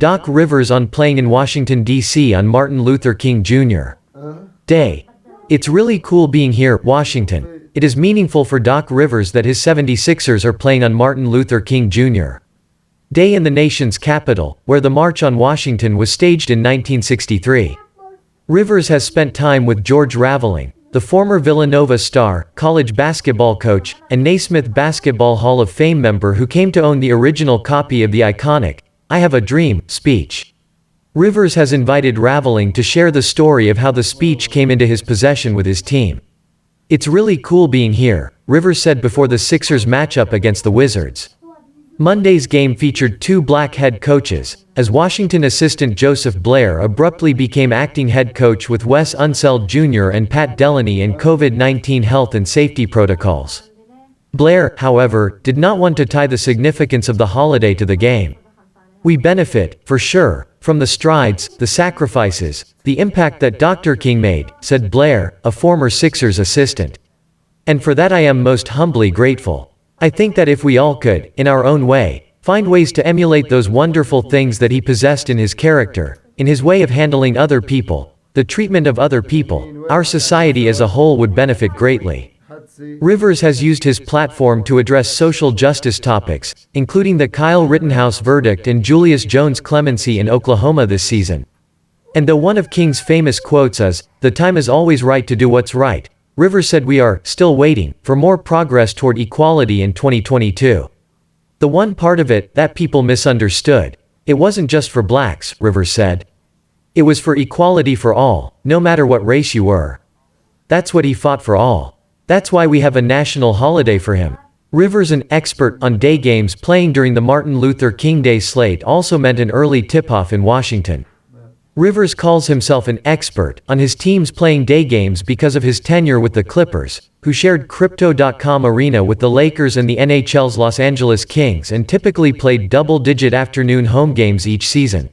Doc Rivers on playing in Washington, D.C. on Martin Luther King Jr. Day. It's really cool being here, Washington. It is meaningful for Doc Rivers that his 76ers are playing on Martin Luther King Jr. Day in the nation's capital, where the March on Washington was staged in 1963. Rivers has spent time with George Raveling, the former Villanova star, college basketball coach, and Naismith Basketball Hall of Fame member who came to own the original copy of the iconic "I Have a Dream" speech. Rivers has invited Raveling to share the story of how the speech came into his possession with his team. "It's really cool being here," Rivers said before the Sixers matchup against the Wizards. Monday's game featured two black head coaches, as Washington assistant Joseph Blair abruptly became acting head coach with Wes Unseld Jr. and Pat Delany in COVID-19 health and safety protocols. Blair, however, did not want to tie the significance of the holiday to the game. "We benefit, for sure, from the strides, the sacrifices, the impact that Dr. King made," said Blair, a former Sixers assistant. "And for that I am most humbly grateful. I think that if we all could, in our own way, find ways to emulate those wonderful things that he possessed in his character, in his way of handling other people, the treatment of other people, our society as a whole would benefit greatly." Rivers has used his platform to address social justice topics, including the Kyle Rittenhouse verdict and Julius Jones' clemency in Oklahoma this season. And though one of King's famous quotes is, "The time is always right to do what's right," Rivers said we are still waiting for more progress toward equality in 2022. "The one part of it that people misunderstood, it wasn't just for blacks," Rivers said. "It was for equality for all, no matter what race you were. That's what he fought for all. That's why we have a national holiday for him." Rivers, an expert on day games playing during the Martin Luther King Day slate, also meant an early tip-off in Washington. Rivers calls himself an expert on his teams playing day games because of his tenure with the Clippers, who shared Crypto.com arena with the Lakers and the NHL's Los Angeles Kings and typically played double-digit afternoon home games each season.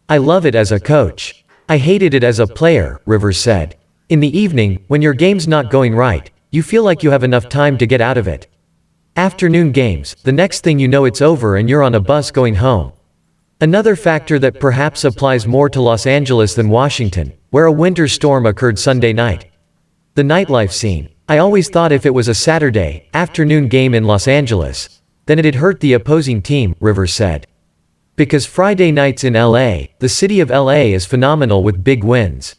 "I love it as a coach. I hated it as a player," Rivers said. "In the evening, when your game's not going right, you feel like you have enough time to get out of it. Afternoon games, the next thing you know it's over and you're on a bus going home." Another factor that perhaps applies more to Los Angeles than Washington, where a winter storm occurred Sunday night. The nightlife scene. "I always thought if it was a Saturday afternoon game in Los Angeles, then it'd hurt the opposing team," Rivers said. "Because Friday nights in LA, the city of LA is phenomenal with big wins.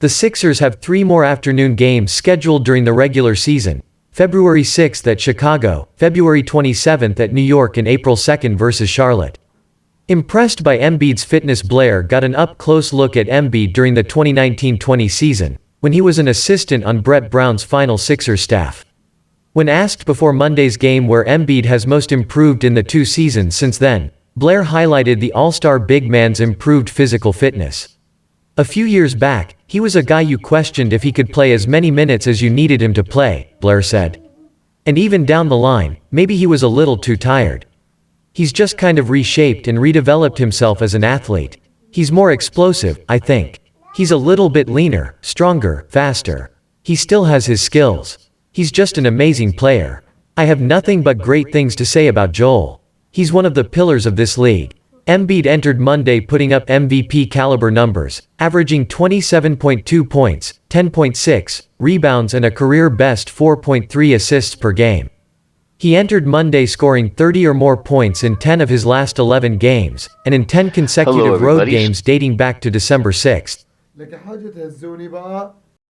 The Sixers have 3 more afternoon games scheduled during the regular season, February 6th at Chicago, February 27th at New York and April 2nd versus Charlotte." Impressed by Embiid's fitness, Blair got an up-close look at Embiid during the 2019-20 season, when he was an assistant on Brett Brown's final Sixers staff. When asked before Monday's game where Embiid has most improved in the 2 seasons since then, Blair highlighted the all-star big man's improved physical fitness. "A few years back, he was a guy you questioned if he could play as many minutes as you needed him to play," Blair said. "And even down the line, maybe he was a little too tired. He's just kind of reshaped and redeveloped himself as an athlete. He's more explosive, I think. He's a little bit leaner, stronger, faster. He still has his skills. He's just an amazing player. I have nothing but great things to say about Joel. He's one of the pillars of this league." Embiid entered Monday putting up MVP caliber numbers, averaging 27.2 points, 10.6 rebounds and a career-best 4.3 assists per game. He entered Monday scoring 30 or more points in 10 of his last 11 games, and in 10 consecutive road games dating back to December 6th.